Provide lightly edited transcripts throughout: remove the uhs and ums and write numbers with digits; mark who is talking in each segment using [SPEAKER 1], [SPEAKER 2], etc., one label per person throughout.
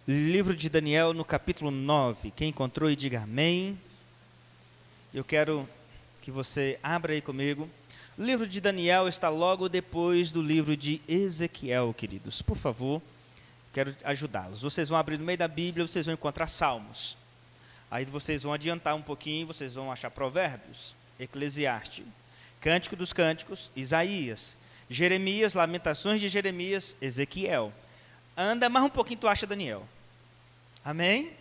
[SPEAKER 1] Livro de Daniel, no capítulo 9. Quem encontrou e diga amém. Eu quero que você abra aí comigo. O livro de Daniel está logo depois do livro de Ezequiel, queridos. Por favor, quero ajudá-los. Vocês vão abrir no meio da Bíblia, vocês vão encontrar Salmos. Aí vocês vão adiantar um pouquinho, vocês vão achar Provérbios, Eclesiastes, Cântico dos Cânticos, Isaías, Jeremias, Lamentações de Jeremias, Ezequiel. Anda mais um pouquinho, tu acha Daniel. Amém? Amém?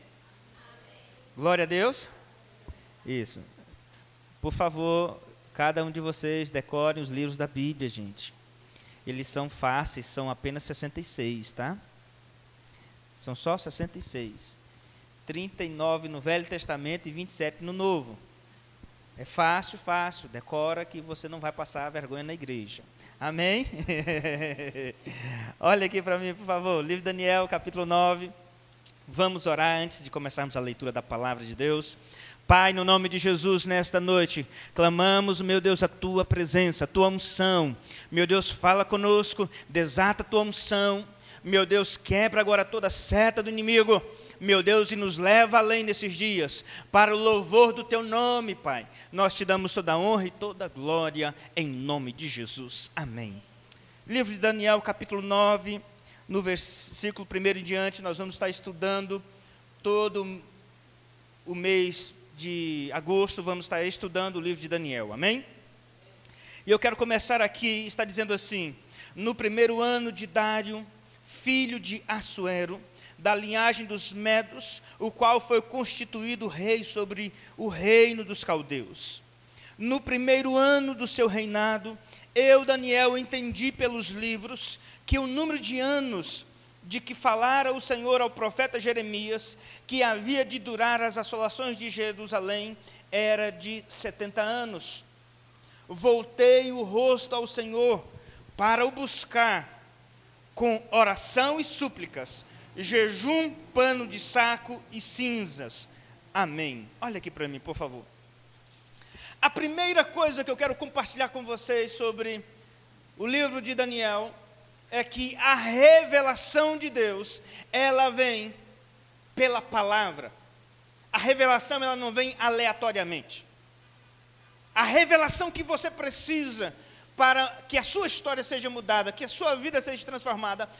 [SPEAKER 1] Glória a Deus. Isso. Por favor, cada um de vocês decorem os livros da Bíblia, gente. Eles são fáceis, são apenas 66, tá? São só 66. 39 no Velho Testamento e 27 no Novo. É fácil, fácil. Decora que você não vai passar vergonha na igreja. Amém? Olha aqui para mim, por favor. Livro de Daniel, capítulo 9. Vamos orar antes de começarmos a leitura da palavra de Deus. Pai, no nome de Jesus, nesta noite, clamamos, meu Deus, a Tua presença, a Tua unção. Meu Deus, fala conosco, desata a Tua unção. Meu Deus, quebra agora toda seta do inimigo. Meu Deus, e nos leva além desses dias, para o louvor do Teu nome, Pai. Nós Te damos toda a honra e toda a glória, em nome de Jesus. Amém. Livro de Daniel, capítulo 9, no versículo 1 em diante, nós vamos estar estudando todo o mês de agosto, vamos estar estudando o livro de Daniel, amém? E eu quero começar aqui, está dizendo assim: no primeiro ano de Dário, filho de Assuero, da linhagem dos Medos, o qual foi constituído rei sobre o reino dos caldeus. No primeiro ano do seu reinado, eu, Daniel, entendi pelos livros que o número de anos de que falara o Senhor ao profeta Jeremias, que havia de durar as assolações de Jerusalém, era de 70 anos. Voltei o rosto ao Senhor para o buscar com oração e súplicas, jejum, pano de saco e cinzas. Amém. Olha aqui para mim, por favor. A primeira coisa que eu quero compartilhar com vocês sobre o livro de Daniel é que a revelação de Deus, ela vem pela palavra. A revelação, ela não vem aleatoriamente. A revelação que você precisa para que a sua história seja mudada, que a sua vida seja transformada,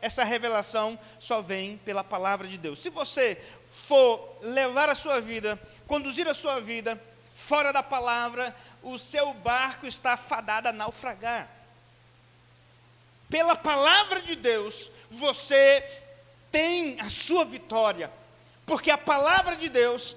[SPEAKER 1] essa revelação só vem pela palavra de Deus. Se você for levar a sua vida, conduzir a sua vida fora da palavra, o seu barco está fadado a naufragar. Pela palavra de Deus, você tem a sua vitória, porque a palavra de Deus,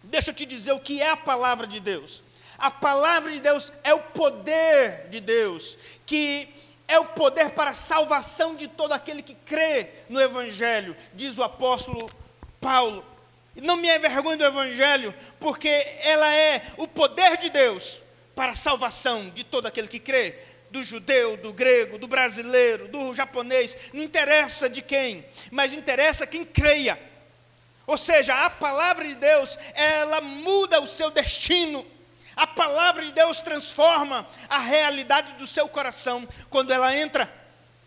[SPEAKER 1] deixa eu te dizer o que é a palavra de Deus. A palavra de Deus é o poder de Deus, que é o poder para a salvação de todo aquele que crê no Evangelho, diz o apóstolo Paulo. E não me envergonho do Evangelho, porque ela é o poder de Deus para a salvação de todo aquele que crê, do judeu, do grego, do brasileiro, do japonês, não interessa de quem, mas interessa quem creia. Ou seja, a palavra de Deus, ela muda o seu destino. A palavra de Deus transforma a realidade do seu coração quando ela entra.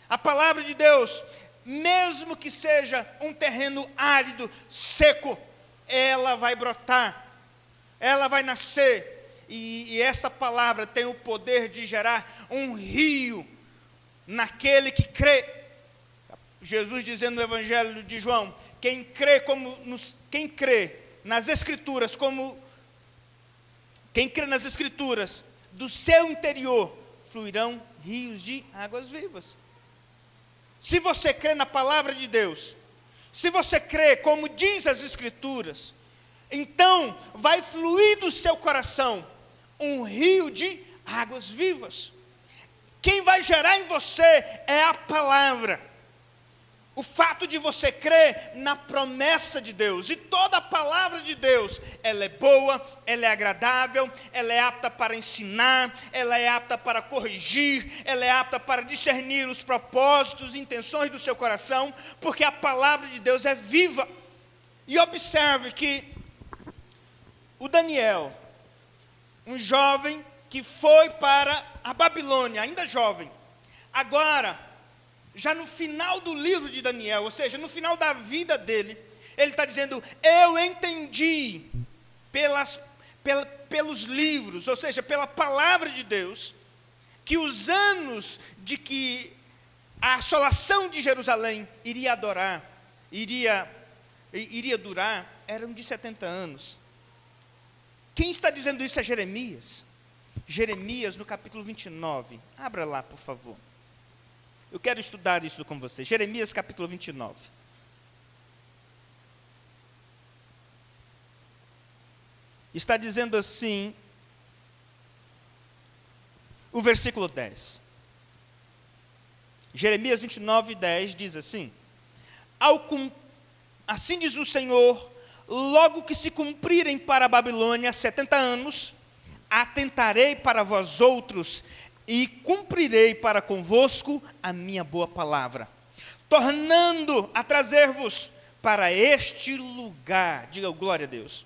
[SPEAKER 1] A palavra de Deus, mesmo que seja um terreno árido, seco, ela vai brotar, ela vai nascer. E esta palavra tem o poder de gerar um rio naquele que crê. Jesus dizendo no Evangelho de João, quem crê nas Escrituras, quem crê nas Escrituras, do seu interior fluirão rios de águas vivas. Se você crê na palavra de Deus, se você crê como diz as Escrituras, então vai fluir do seu coração um rio de águas vivas. Quem vai gerar em você é a palavra. O fato de você crer na promessa de Deus. E toda a palavra de Deus, ela é boa, ela é agradável, ela é apta para ensinar, ela é apta para corrigir, ela é apta para discernir os propósitos e intenções do seu coração, porque a palavra de Deus é viva. E observe que o Daniel, um jovem que foi para a Babilônia, ainda jovem, agora já no final do livro de Daniel, ou seja, no final da vida dele, ele está dizendo, eu entendi pelos livros, ou seja, pela palavra de Deus, que os anos de que a assolação de Jerusalém iria durar, eram de 70 anos. Quem está dizendo isso é Jeremias. Jeremias, no capítulo 29. Abra lá, por favor. Eu quero estudar isso com você. Jeremias, capítulo 29. Está dizendo assim, o versículo 10. Jeremias 29, 10 diz assim, assim diz o Senhor, logo que se cumprirem para a Babilônia 70 anos, atentarei para vós outros e cumprirei para convosco a minha boa palavra, tornando a trazer-vos para este lugar. Diga glória a Deus.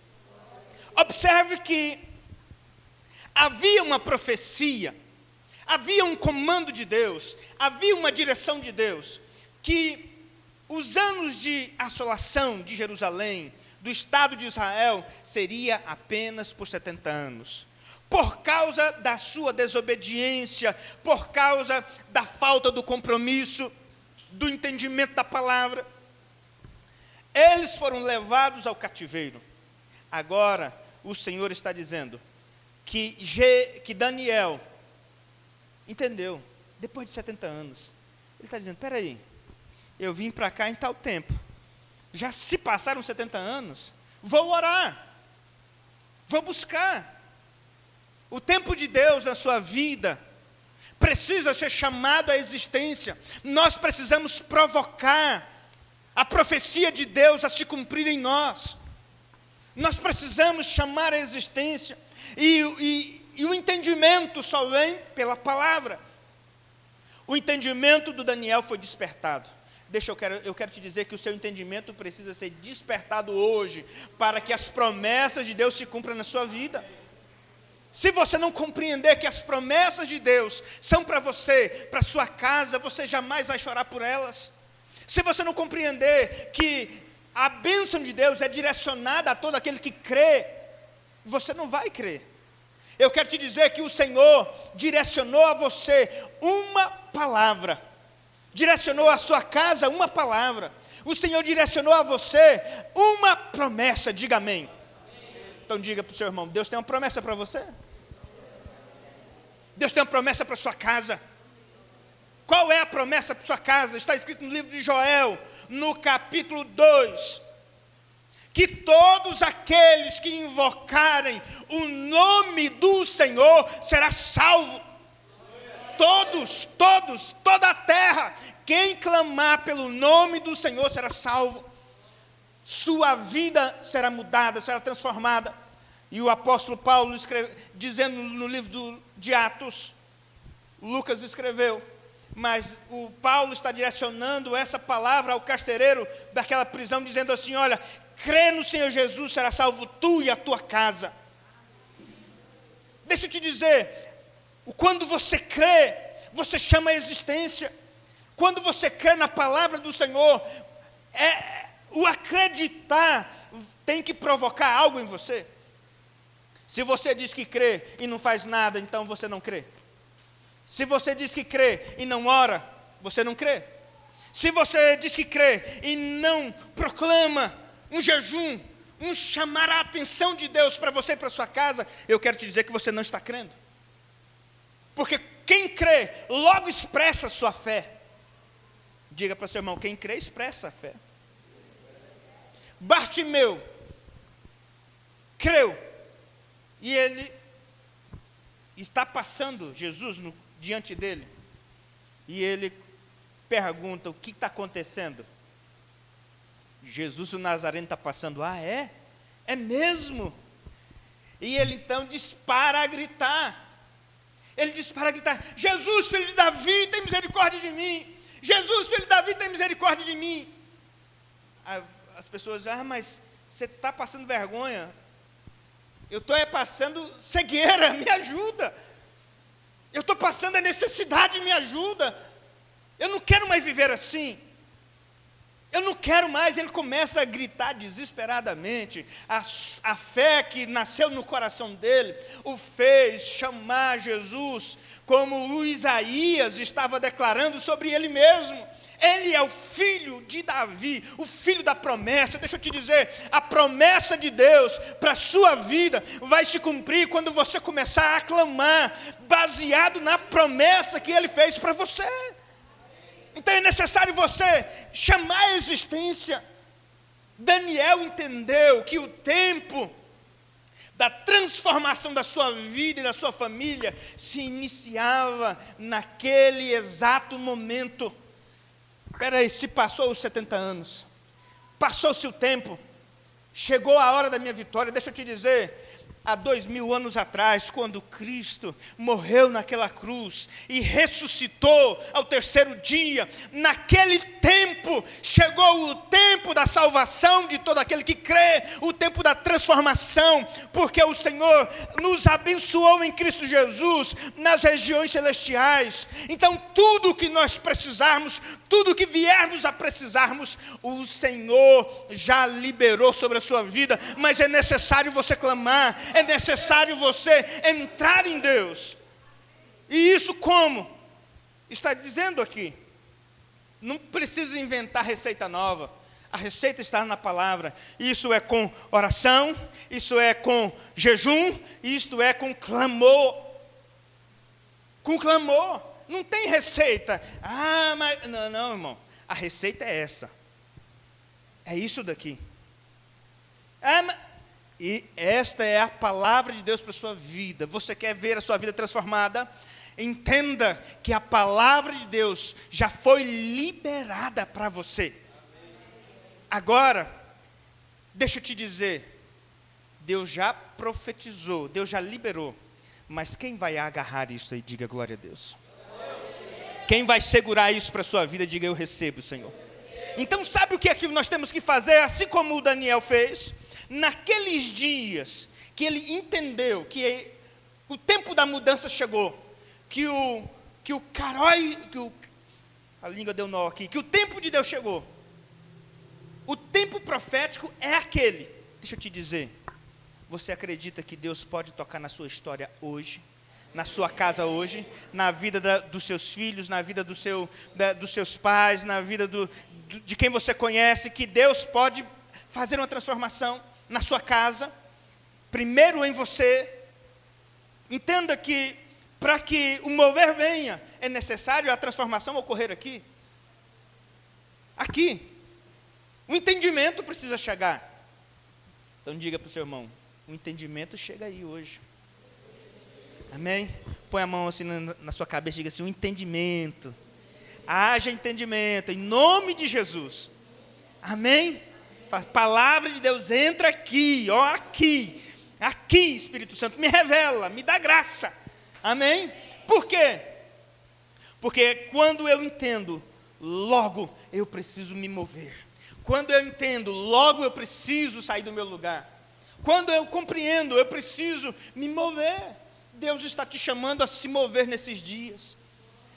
[SPEAKER 1] Observe que havia uma profecia, havia um comando de Deus, havia uma direção de Deus, que os anos de assolação de Jerusalém, do Estado de Israel, seria apenas por 70 anos. Por causa da sua desobediência, por causa da falta do compromisso, do entendimento da palavra, eles foram levados ao cativeiro. Agora, o Senhor está dizendo que Daniel entendeu, depois de 70 anos. Ele está dizendo, espera aí, eu vim para cá em tal tempo, já se passaram 70 anos, vou orar, vou buscar. O tempo de Deus na sua vida precisa ser chamado à existência. Nós precisamos provocar a profecia de Deus a se cumprir em nós. Nós precisamos chamar à existência. E o entendimento só vem pela palavra. O entendimento do Daniel foi despertado. Eu quero te dizer que o seu entendimento precisa ser despertado hoje, para que as promessas de Deus se cumpram na sua vida. Se você não compreender que as promessas de Deus são para você, para sua casa, você jamais vai chorar por elas. Se você não compreender que a bênção de Deus é direcionada a todo aquele que crê, você não vai crer. Eu quero te dizer que o Senhor direcionou a você uma palavra, direcionou a sua casa uma palavra, o Senhor direcionou a você uma promessa. Diga amém. Então diga para o seu irmão, Deus tem uma promessa para você? Deus tem uma promessa para a sua casa. Qual é a promessa para a sua casa? Está escrito no livro de Joel, no capítulo 2, que todos aqueles que invocarem o nome do Senhor será salvo. Todos, toda a terra, quem clamar pelo nome do Senhor será salvo. Sua vida será mudada, será transformada. E o apóstolo Paulo, dizendo no livro de Atos, Lucas escreveu, mas o Paulo está direcionando essa palavra ao carcereiro daquela prisão, dizendo assim, olha, crê no Senhor Jesus, será salvo tu e a tua casa. Deixa eu te dizer, quando você crê, você chama a existência. Quando você crê na palavra do Senhor, o acreditar tem que provocar algo em você. Se você diz que crê e não faz nada, então você não crê. Se você diz que crê e não ora, você não crê. Se você diz que crê e não proclama um jejum, um chamar a atenção de Deus para você e para sua casa, eu quero te dizer que você não está crendo. Porque quem crê, logo expressa a sua fé. Diga para seu irmão, quem crê, expressa a fé. Bartimeu creu. E ele está passando Jesus diante dele. E ele pergunta, o que está acontecendo? Jesus o Nazareno está passando. Ah, é? É mesmo? E ele então dispara a gritar. Ele dispara a gritar, Jesus, filho de Davi, tem misericórdia de mim. Jesus, filho de Davi, tem misericórdia de mim. As pessoas dizem, mas você está passando vergonha. Eu estou passando cegueira, me ajuda. Eu estou passando a necessidade, me ajuda. Eu não quero mais viver assim. Eu não quero mais. Ele começa a gritar desesperadamente. A fé que nasceu no coração dele o fez chamar Jesus, como o Isaías estava declarando sobre ele mesmo. Ele é o filho de Davi, o filho da promessa. Deixa eu te dizer, a promessa de Deus para a sua vida vai se cumprir quando você começar a clamar, baseado na promessa que Ele fez para você. Então é necessário você chamar a existência. Daniel entendeu que o tempo da transformação da sua vida e da sua família se iniciava naquele exato momento. Espera aí, se passou os 70 anos, passou-se o tempo, chegou a hora da minha vitória. Deixa eu te dizer, há 2000 anos atrás, quando Cristo morreu naquela cruz e ressuscitou ao terceiro dia, naquele tempo, chegou o tempo da salvação de todo aquele que crê, o tempo da transformação, porque o Senhor nos abençoou em Cristo Jesus, nas regiões celestiais. Então tudo o que nós precisarmos, tudo o que viermos a precisarmos, o Senhor já liberou sobre a sua vida, mas é necessário você clamar, é necessário você entrar em Deus. E isso como? Está dizendo aqui. Não precisa inventar receita nova. A receita está na palavra. Isso é com oração, isso é com jejum, isto é com clamor. Com clamor. Não tem receita. Mas... Não, irmão. A receita é essa. É isso daqui. E esta é a palavra de Deus para a sua vida. Você quer ver a sua vida transformada? Entenda que a palavra de Deus já foi liberada para você. Agora, deixa eu te dizer, Deus já profetizou, Deus já liberou, mas quem vai agarrar isso aí? Diga glória a Deus. Quem vai segurar isso para a sua vida? Diga eu recebo, Senhor. Então sabe o que é que nós temos que fazer? Assim como o Daniel fez, naqueles dias que ele entendeu que o tempo da mudança chegou, que a língua deu nó aqui, que o tempo de Deus chegou. O tempo profético é aquele. Deixa eu te dizer, você acredita que Deus pode tocar na sua história hoje? Na sua casa hoje? Na vida dos seus filhos, na vida dos seus pais, na vida de quem você conhece, que Deus pode fazer uma transformação na sua casa, primeiro em você. Entenda que para que o mover venha, é necessário a transformação ocorrer aqui. Aqui. O entendimento precisa chegar. Então diga para o seu irmão, o entendimento chega aí hoje. Amém? Põe a mão assim na sua cabeça e diga assim, o entendimento. Haja entendimento, em nome de Jesus. Amém? A palavra de Deus entra aqui, ó, aqui, Espírito Santo, me revela, me dá graça. Amém? Por quê? Porque quando eu entendo, logo eu preciso me mover. Quando eu entendo, logo eu preciso sair do meu lugar. Quando eu compreendo, eu preciso me mover. Deus está te chamando a se mover nesses dias.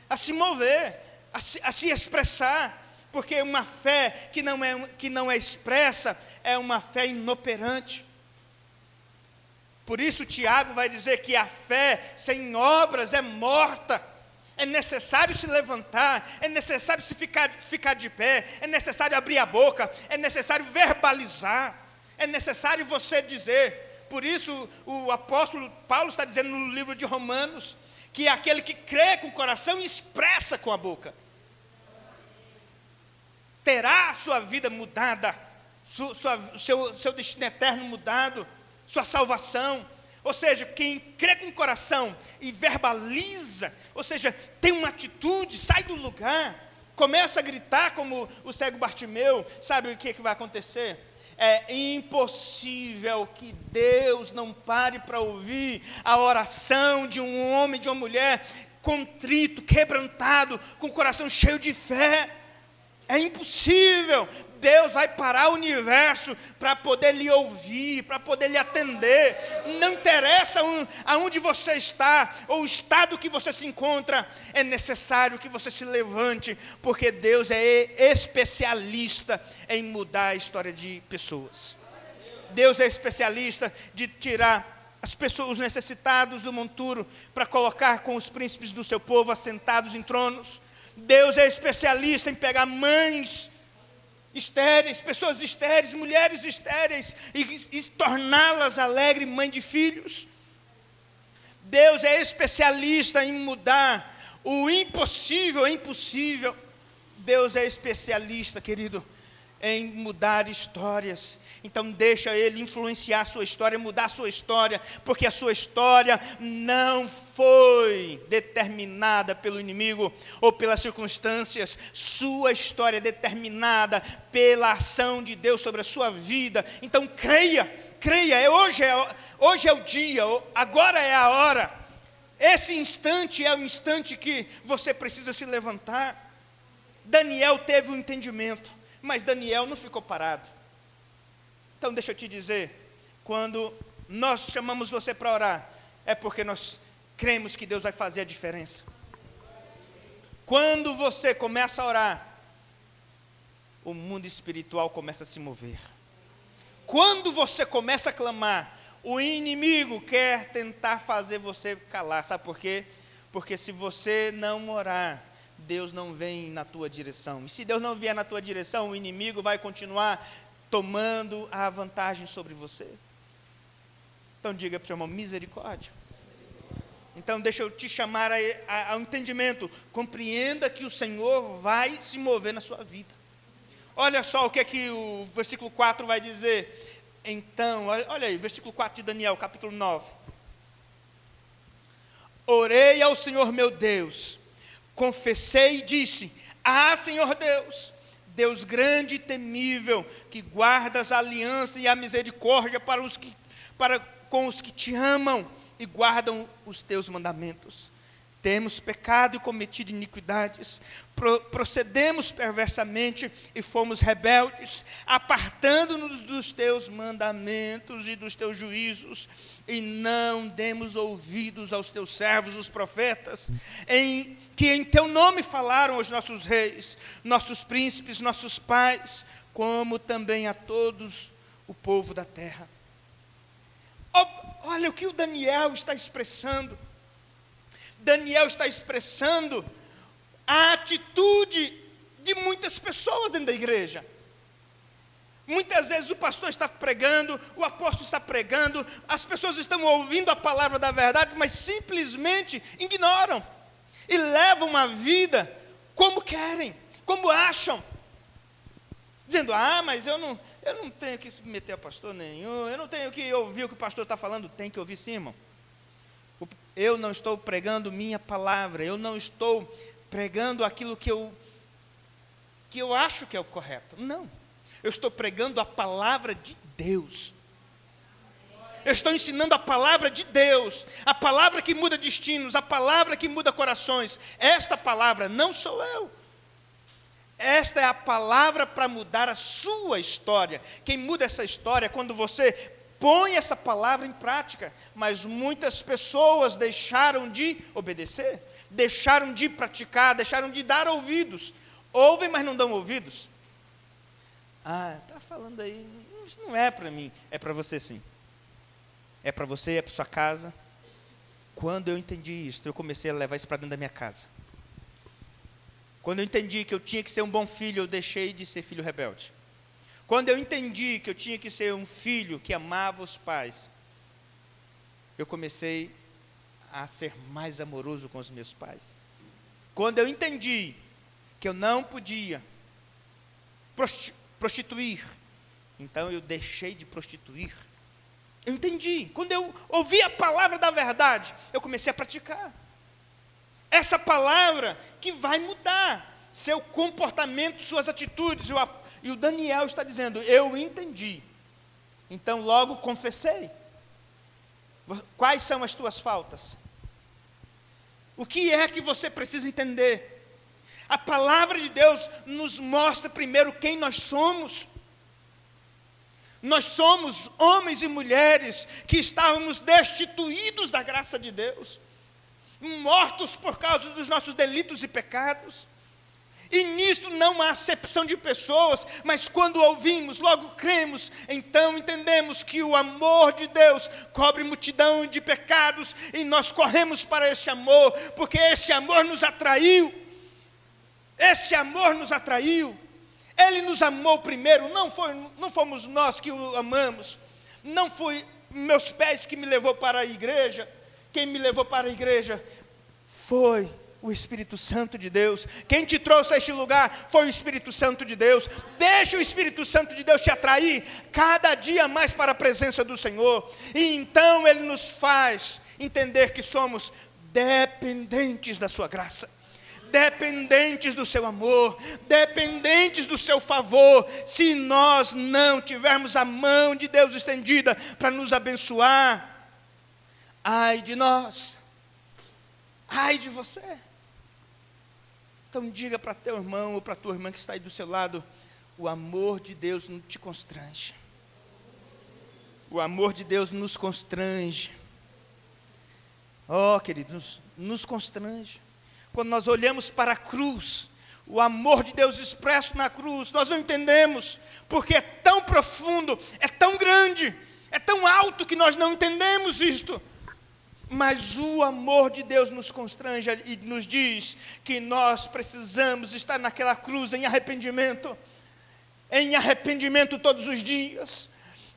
[SPEAKER 1] A se mover, a se expressar. Porque uma fé que não é expressa é uma fé inoperante. Por isso Tiago vai dizer que a fé sem obras é morta. É necessário se levantar, é necessário ficar de pé, é necessário abrir a boca, é necessário verbalizar, é necessário você dizer. Por isso o apóstolo Paulo está dizendo no livro de Romanos, que é aquele que crê com o coração e expressa com a boca. Terá a sua vida mudada, seu destino eterno mudado, sua salvação. Ou seja, quem crê com o coração e verbaliza, ou seja, tem uma atitude, sai do lugar, começa a gritar como o cego Bartimeu, sabe o que vai acontecer? É impossível que Deus não pare para ouvir a oração de um homem, de uma mulher contrito, quebrantado, com o coração cheio de fé. É impossível. Deus vai parar o universo para poder lhe ouvir, para poder lhe atender. Não interessa aonde você está, ou o estado que você se encontra, é necessário que você se levante, porque Deus é especialista em mudar a história de pessoas. Deus é especialista de tirar as pessoas, os necessitados do monturo, para colocar com os príncipes do seu povo assentados em tronos. Deus é especialista em pegar mães estéreis, pessoas estéreis, mulheres estéreis, e torná-las alegres, mãe de filhos. Deus é especialista em mudar o impossível em possível. Deus é especialista, querido, em mudar histórias. Então deixa Ele influenciar a sua história, mudar a sua história, porque a sua história não foi determinada pelo inimigo ou pelas circunstâncias. Sua história é determinada pela ação de Deus sobre a sua vida. Então creia, hoje é o dia, agora é a hora. Esse instante é o instante que você precisa se levantar. Daniel teve um entendimento, mas Daniel não ficou parado. Então deixa eu te dizer, quando nós chamamos você para orar, é porque nós cremos que Deus vai fazer a diferença. Quando você começa a orar, o mundo espiritual começa a se mover. Quando você começa a clamar, o inimigo quer tentar fazer você calar. Sabe por quê? Porque se você não orar, Deus não vem na tua direção. E se Deus não vier na tua direção, o inimigo vai continuar tomando a vantagem sobre você. Então diga para o seu irmão, misericórdia. Então deixa eu te chamar ao entendimento. Compreenda que o Senhor vai se mover na sua vida. Olha só o que é que o versículo 4 vai dizer. Então, olha aí, versículo 4 de Daniel, capítulo 9. Orei ao Senhor meu Deus, confessei e disse, Senhor Deus, Deus grande e temível, que guardas a aliança e a misericórdia com os que te amam e guardam os teus mandamentos. Temos pecado e cometido iniquidades, procedemos perversamente e fomos rebeldes, apartando-nos dos teus mandamentos e dos teus juízos, e não demos ouvidos aos teus servos, os profetas, que em teu nome falaram aos nossos reis, nossos príncipes, nossos pais, como também a todos o povo da terra. Olha o que o Daniel está expressando. Daniel está expressando a atitude de muitas pessoas dentro da igreja. Muitas vezes o pastor está pregando, o apóstolo está pregando, as pessoas estão ouvindo a palavra da verdade, mas simplesmente ignoram e levam uma vida como querem, como acham, dizendo, mas eu não tenho que se meter a pastor nenhum, eu não tenho que ouvir o que o pastor está falando. Tem que ouvir sim, irmão. Eu não estou pregando minha palavra, eu não estou pregando aquilo que eu acho que é o correto. Não, eu estou pregando a palavra de Deus. Eu estou ensinando a palavra de Deus, a palavra que muda destinos, a palavra que muda corações. Esta palavra não sou eu. Esta é a palavra para mudar a sua história. Quem muda essa história é quando você põe essa palavra em prática. Mas muitas pessoas deixaram de obedecer, deixaram de praticar, deixaram de dar ouvidos. Ouvem, mas não dão ouvidos. Está falando aí, isso não é para mim. É para você sim. É para você, é para sua casa. Quando eu entendi isso, eu comecei a levar isso para dentro da minha casa. Quando eu entendi que eu tinha que ser um bom filho, eu deixei de ser filho rebelde. Quando eu entendi que eu tinha que ser um filho que amava os pais, eu comecei a ser mais amoroso com os meus pais. Quando eu entendi que eu não podia prostituir, então eu deixei de prostituir. Eu entendi. Quando eu ouvi a palavra da verdade, eu comecei a praticar. Essa palavra que vai mudar seu comportamento, suas atitudes. E o Daniel está dizendo, eu entendi. Então logo confessei. Quais são as tuas faltas? O que é que você precisa entender? A palavra de Deus nos mostra primeiro quem nós somos. Nós somos homens e mulheres que estávamos destituídos da graça de Deus, mortos por causa dos nossos delitos e pecados. E nisto não há acepção de pessoas, mas quando ouvimos, logo cremos, então entendemos que o amor de Deus cobre multidão de pecados, e nós corremos para esse amor, porque esse amor nos atraiu. Esse amor nos atraiu. Ele nos amou primeiro, não fomos nós que o amamos. Não foi meus pés que me levou para a igreja. Quem me levou para a igreja foi o Espírito Santo de Deus. Quem te trouxe a este lugar foi o Espírito Santo de Deus. Deixa o Espírito Santo de Deus te atrair cada dia mais para a presença do Senhor. E então Ele nos faz entender que somos dependentes da sua graça, dependentes do seu amor, dependentes do seu favor. Se nós não tivermos a mão de Deus estendida para nos abençoar, ai de nós, ai de você. Então diga para teu irmão ou para tua irmã que está aí do seu lado: o amor de Deus não te constrange. O amor de Deus nos constrange. Oh, queridos, nos constrange. Quando nós olhamos para a cruz, o amor de Deus expresso na cruz, nós não entendemos, porque é tão profundo, é tão grande, é tão alto que nós não entendemos isto. Mas o amor de Deus nos constrange e nos diz que nós precisamos estar naquela cruz em arrependimento todos os dias,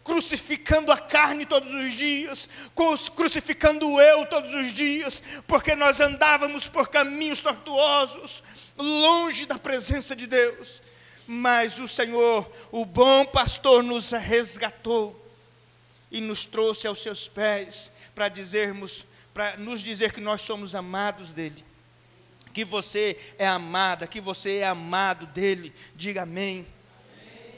[SPEAKER 1] crucificando a carne todos os dias, crucificando o eu todos os dias, porque nós andávamos por caminhos tortuosos, longe da presença de Deus. Mas o Senhor, o bom pastor, nos resgatou e nos trouxe aos seus pés para nos dizer que nós somos amados dele, que você é amada, que você é amado dele. Diga amém.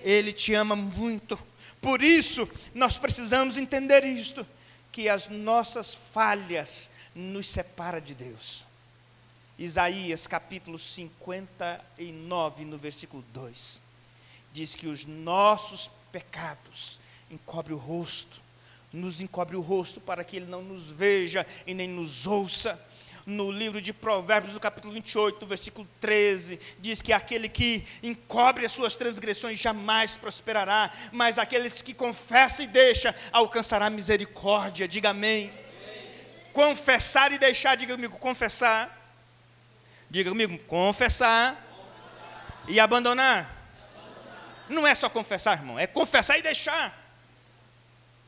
[SPEAKER 1] Ele te ama muito. Por isso, nós precisamos entender isto, que as nossas falhas nos separam de Deus. Isaías capítulo 59, no versículo 2, diz que os nossos pecados encobrem o rosto, nos encobre o rosto para que Ele não nos veja e nem nos ouça. No livro de Provérbios, no capítulo 28, no versículo 13, diz que aquele que encobre as suas transgressões jamais prosperará, mas aqueles que confessa e deixa alcançará misericórdia. Diga amém. Confessar e deixar, diga comigo, confessar. Diga comigo, confessar. E abandonar. Não é só confessar, irmão, é confessar e deixar.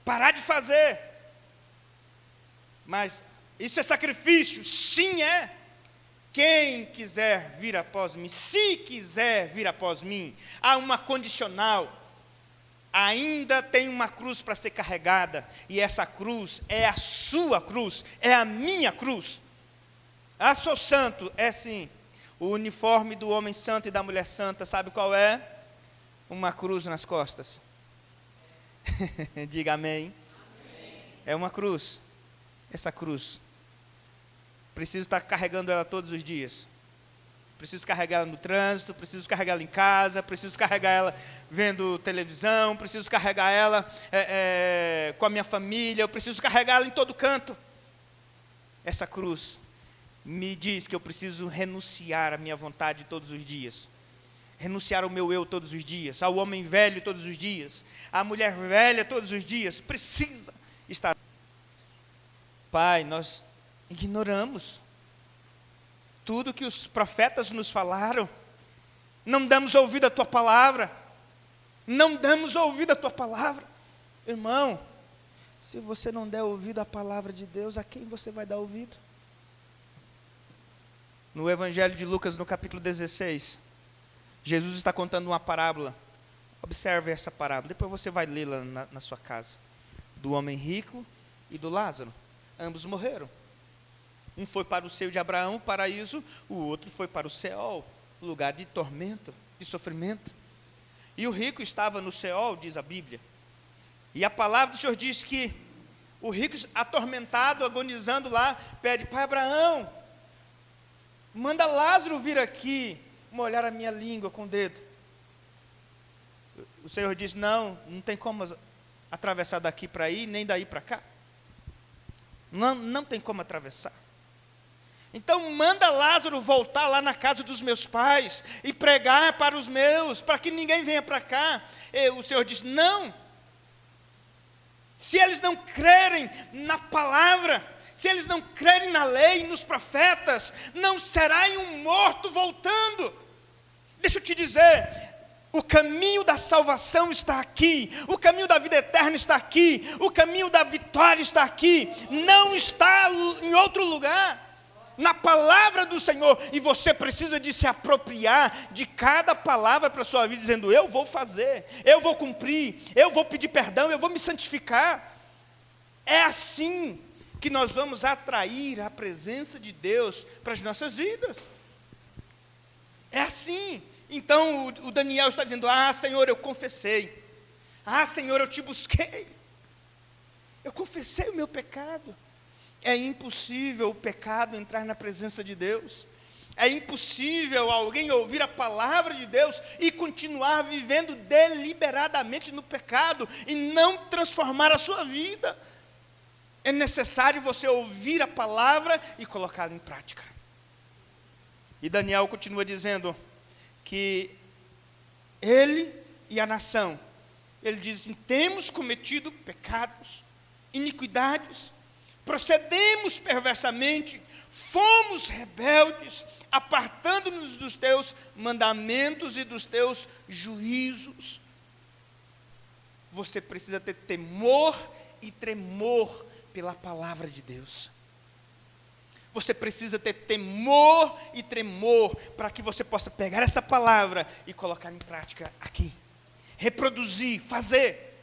[SPEAKER 1] Parar de fazer. Mas isso é sacrifício? Sim, é. Quem quiser vir após mim, se quiser vir após mim, há uma condicional. Ainda tem uma cruz para ser carregada, e essa cruz é a sua cruz, é a minha cruz. Ah, sou santo, é sim. O uniforme do homem santo e da mulher santa, sabe qual é? Uma cruz nas costas. Diga amém. É uma cruz. Essa cruz, preciso estar carregando ela todos os dias. Preciso carregar ela no trânsito, preciso carregar ela em casa, preciso carregar ela vendo televisão, preciso carregar ela com a minha família, eu preciso carregar ela em todo canto. Essa cruz me diz que eu preciso renunciar à minha vontade todos os dias. Renunciar ao meu eu todos os dias, ao homem velho todos os dias, à mulher velha todos os dias. Precisa estar. Pai, nós ignoramos tudo que os profetas nos falaram. Não damos ouvido à tua palavra. Não damos ouvido à tua palavra. Irmão, se você não der ouvido à palavra de Deus, a quem você vai dar ouvido? No Evangelho de Lucas, no capítulo 16, Jesus está contando uma parábola. Observe essa parábola, depois você vai lê-la na sua casa. Do homem rico e do Lázaro. Ambos morreram. Um foi para o seio de Abraão, o paraíso, o outro foi para o Seol, lugar de tormento, de sofrimento. E o rico estava no Seol, diz a Bíblia. E a palavra do Senhor diz que o rico, atormentado, agonizando lá, pede: Pai Abraão, manda Lázaro vir aqui molhar a minha língua com o dedo. O Senhor diz, não tem como atravessar daqui para aí, nem daí para cá. Não tem como atravessar. Então manda Lázaro voltar lá na casa dos meus pais e pregar para os meus, para que ninguém venha para cá. E o Senhor diz, não. Se eles não crerem na palavra, se eles não crerem na lei, nos profetas, não será um morto voltando. Deixa eu te dizer, o caminho da salvação está aqui, o caminho da vida eterna está aqui, o caminho da vitória está aqui, não está em outro lugar, na palavra do Senhor, e você precisa de se apropriar de cada palavra para a sua vida, dizendo, eu vou fazer, eu vou cumprir, eu vou pedir perdão, eu vou me santificar. É assim que nós vamos atrair a presença de Deus para as nossas vidas. É assim. Então o Daniel está dizendo, Senhor, eu confessei. Senhor, eu te busquei. Eu confessei o meu pecado. É impossível o pecado entrar na presença de Deus. É impossível alguém ouvir a palavra de Deus e continuar vivendo deliberadamente no pecado e não transformar a sua vida. É necessário você ouvir a palavra e colocá-la em prática. E Daniel continua dizendo que ele e a nação, ele diz assim, temos cometido pecados, iniquidades, procedemos perversamente, fomos rebeldes, apartando-nos dos teus mandamentos e dos teus juízos. Você precisa ter temor e tremor pela palavra de Deus. Você precisa ter temor e tremor para que você possa pegar essa palavra e colocar em prática aqui. Reproduzir, fazer.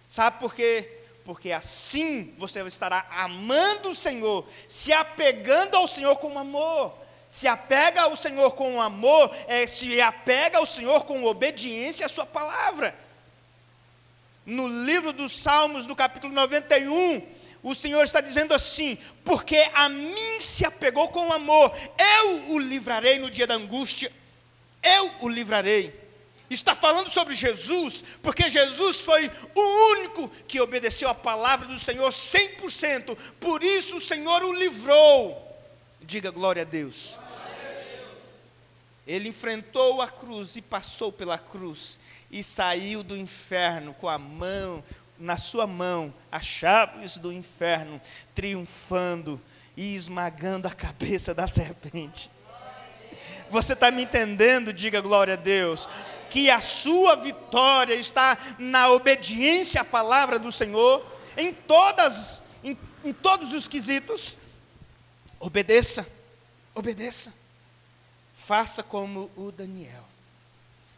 [SPEAKER 1] Sabe por quê? Porque assim você estará amando o Senhor, se apegando ao Senhor com amor. Se apega ao Senhor com amor, se apega ao Senhor com obediência à sua palavra. No livro dos Salmos, no capítulo 91, o Senhor está dizendo assim, porque a mim se apegou com amor, eu o livrarei no dia da angústia, eu o livrarei. Está falando sobre Jesus, porque Jesus foi o único que obedeceu a palavra do Senhor 100%, por isso o Senhor o livrou. Diga glória a Deus. Ele enfrentou a cruz e passou pela cruz, e saiu do inferno com a mão, na sua mão, as chaves do inferno, triunfando e esmagando a cabeça da serpente. Você está me entendendo? Diga glória a Deus. Que a sua vitória está na obediência à palavra do Senhor, em todos os quesitos. Obedeça, obedeça. Faça como o Daniel.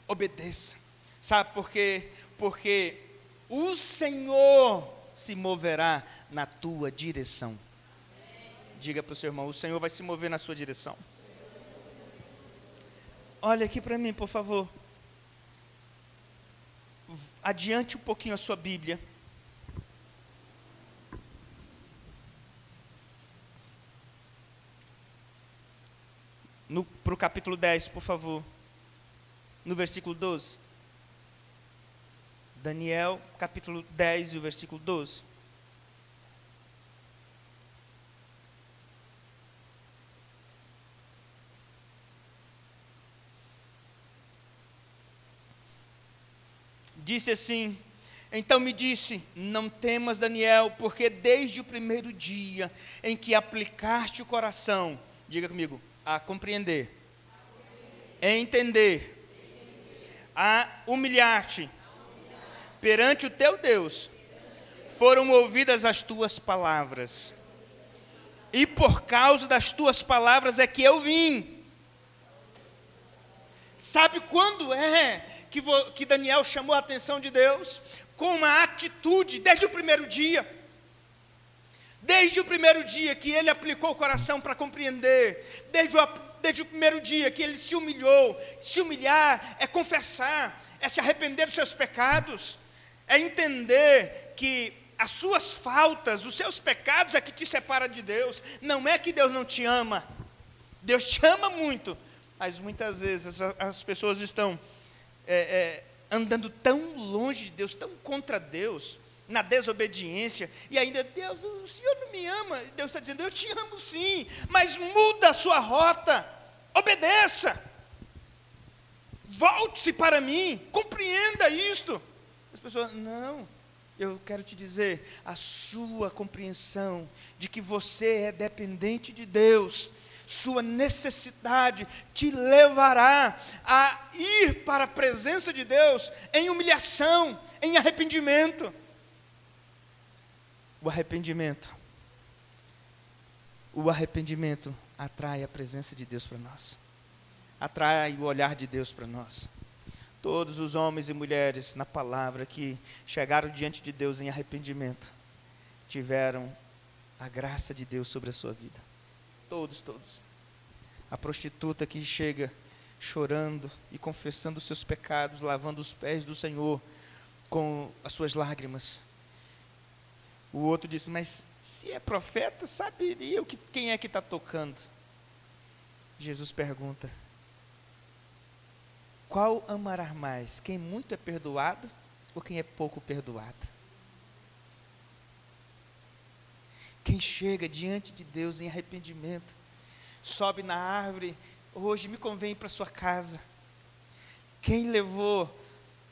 [SPEAKER 1] Obedeça. Sabe por quê? Porque o Senhor se moverá na tua direção. Diga para o seu irmão, o Senhor vai se mover na sua direção. Olha aqui para mim, por favor. Adiante um pouquinho a sua Bíblia. Para o capítulo 10, por favor. No versículo 12. Daniel, capítulo 10 e o versículo 12. Disse assim, então me disse, não temas, Daniel, porque desde o primeiro dia em que aplicaste o coração, diga comigo, a compreender, a entender, a humilhar-te, perante o teu Deus, foram ouvidas as tuas palavras, e por causa das tuas palavras é que eu vim. Sabe quando é que Daniel chamou a atenção de Deus? Com uma atitude, desde o primeiro dia. Desde o primeiro dia que ele aplicou o coração para compreender, desde o primeiro dia que ele se humilhou. Se humilhar é confessar, é se arrepender dos seus pecados, é entender que as suas faltas, os seus pecados é que te separa de Deus. Não é que Deus não te ama. Deus te ama muito. mas muitas vezes as pessoas estão andando tão longe de Deus, tão contra Deus, na desobediência, e ainda, Deus, o Senhor não me ama. Deus está dizendo, eu te amo sim, mas muda a sua rota, obedeça, volte-se para mim, compreenda isto. As pessoas, não, eu quero te dizer, a sua compreensão de que você é dependente de Deus, sua necessidade te levará a ir para a presença de Deus em humilhação, em arrependimento. O arrependimento atrai a presença de Deus para nós, atrai o olhar de Deus para nós. Todos os homens e mulheres na palavra que chegaram diante de Deus em arrependimento, tiveram a graça de Deus sobre a sua vida. Todos. A prostituta que chega chorando e confessando os seus pecados, lavando os pés do Senhor com as suas lágrimas. O outro disse, mas se é profeta, saberia quem é que está tocando. Jesus pergunta, qual amará mais, quem muito é perdoado ou quem é pouco perdoado? Quem chega diante de Deus em arrependimento, sobe na árvore, hoje me convém ir para sua casa. Quem levou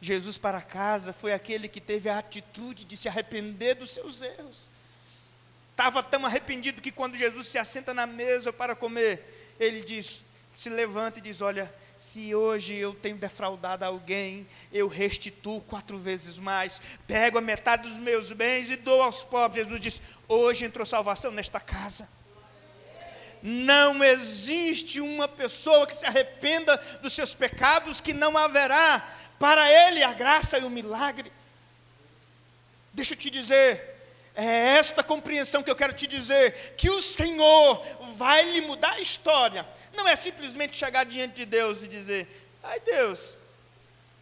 [SPEAKER 1] Jesus para casa foi aquele que teve a atitude de se arrepender dos seus erros. Estava tão arrependido que quando Jesus se assenta na mesa para comer, ele diz, se levanta e diz, olha, se hoje eu tenho defraudado alguém, eu restituo 4 vezes mais, pego a metade dos meus bens e dou aos pobres. Jesus diz, hoje entrou salvação nesta casa. Não existe uma pessoa que se arrependa dos seus pecados que não haverá para ele a graça e o milagre. Deixa eu te dizer, é esta compreensão que eu quero te dizer, que o Senhor vai lhe mudar a história. Não é simplesmente chegar diante de Deus e dizer, ai Deus,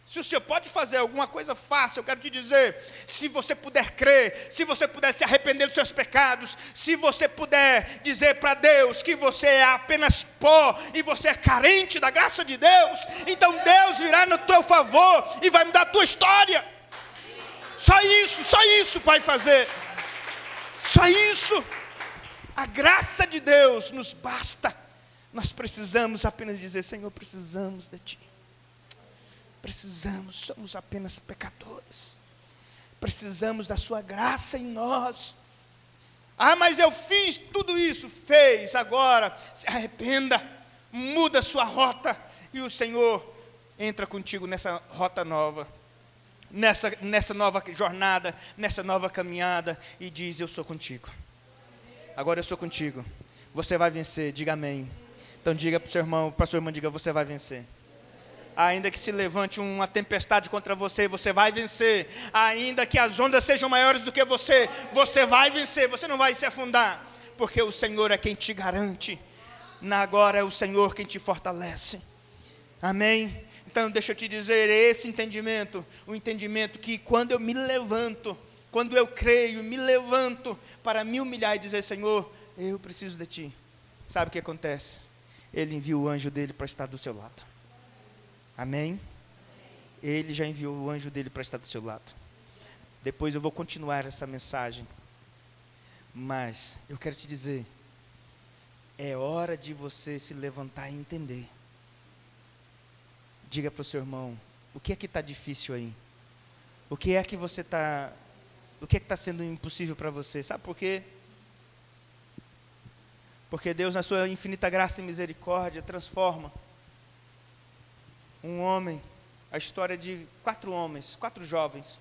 [SPEAKER 1] se o Senhor pode fazer alguma coisa, faça. Eu quero te dizer, se você puder crer, se você puder se arrepender dos seus pecados, se você puder dizer para Deus que você é apenas pó e você é carente da graça de Deus, então Deus virá no teu favor e vai mudar a tua história. Só isso vai fazer. Só isso. A graça de Deus nos basta. Nós precisamos apenas dizer, Senhor, precisamos de Ti. Precisamos, somos apenas pecadores. Precisamos da Sua graça em nós. Ah, mas eu fiz tudo isso. Fez, agora se arrependa, muda a sua rota e o Senhor entra contigo nessa rota nova, nessa nova jornada, nessa nova caminhada e diz, eu sou contigo. Agora eu sou contigo. Você vai vencer, diga amém. Então diga para o seu irmão, para a sua irmã, diga, você vai vencer. Ainda que se levante uma tempestade contra você, você vai vencer. Ainda que as ondas sejam maiores do que você, você vai vencer, você não vai se afundar. Porque o Senhor é quem te garante. Agora é o Senhor quem te fortalece. Amém? Então deixa eu te dizer, esse entendimento, o entendimento que quando eu me levanto, quando eu creio, me levanto para me humilhar e dizer, Senhor, eu preciso de Ti. Sabe o que acontece? Ele envia o anjo dele para estar do seu lado. Amém? Ele já enviou o anjo dele para estar do seu lado. Depois eu vou continuar essa mensagem. Mas eu quero te dizer, é hora de você se levantar e entender. Diga para o seu irmão, o que é que está difícil aí? O que é que está sendo impossível para você? Sabe por quê? Porque Deus, na sua infinita graça e misericórdia, transforma um homem, a história de 4 homens, 4 jovens,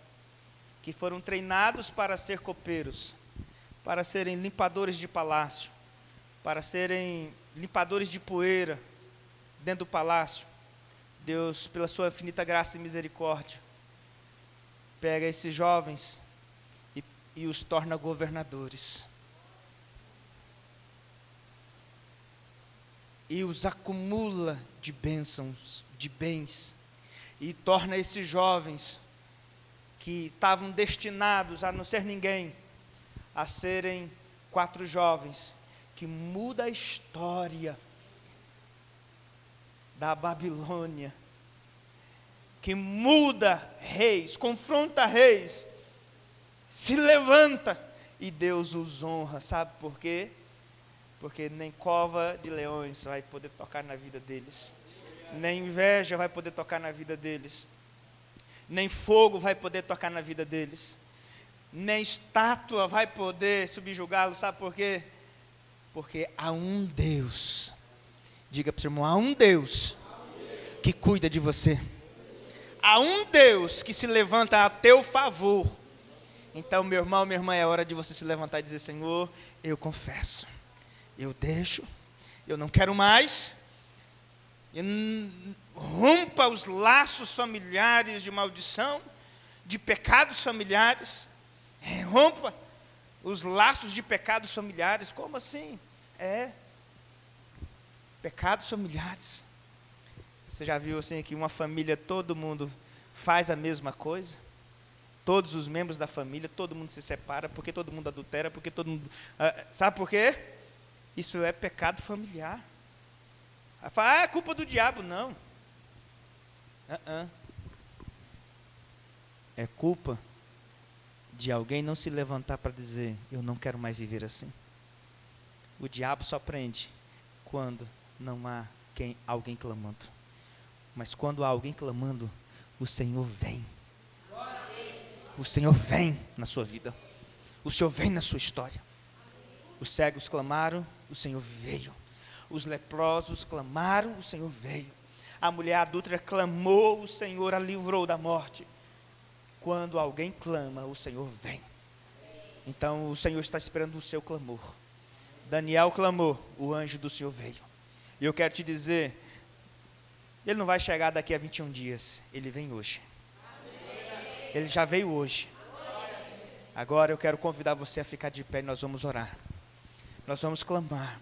[SPEAKER 1] que foram treinados para ser copeiros, para serem limpadores de palácio, para serem limpadores de poeira dentro do palácio. Deus, pela sua infinita graça e misericórdia, pega esses jovens e os torna governadores. E os acumula de bênçãos, de bens, e torna esses jovens, que estavam destinados a não ser ninguém, a serem 4 jovens, que muda a história da Babilônia, que muda reis, confronta reis, se levanta e Deus os honra. Sabe por quê? Porque nem cova de leões vai poder tocar na vida deles, nem inveja vai poder tocar na vida deles, nem fogo vai poder tocar na vida deles, nem estátua vai poder subjugá-los. Sabe por quê? Porque há um Deus, diga para o seu irmão, há um Deus que cuida de você, há um Deus que se levanta a teu favor. Então, meu irmão, minha irmã, é hora de você se levantar e dizer: Senhor, eu confesso, eu deixo, eu não quero mais. Rompa os laços familiares de maldição, de pecados familiares. Rompa os laços de pecados familiares. Como assim? Pecados familiares. Você já viu assim que uma família, todo mundo faz a mesma coisa? Todos os membros da família, todo mundo se separa, porque todo mundo adultera, porque todo mundo... sabe por quê? Isso é pecado familiar. Fala, é culpa do diabo. Não. É culpa de alguém não se levantar para dizer: eu não quero mais viver assim. O diabo só prende quando não há alguém clamando. Mas quando há alguém clamando, o Senhor vem. O Senhor vem na sua vida. O Senhor vem na sua história. Os cegos clamaram, o Senhor veio. Os leprosos clamaram, o Senhor veio. A mulher adúltera clamou, o Senhor a livrou da morte. Quando alguém clama, o Senhor vem. Então o Senhor está esperando o seu clamor. Daniel clamou, o anjo do Senhor veio. E eu quero te dizer, ele não vai chegar daqui a 21 dias, ele vem hoje. Ele já veio hoje. Agora eu quero convidar você a ficar de pé e nós vamos orar. Nós vamos clamar.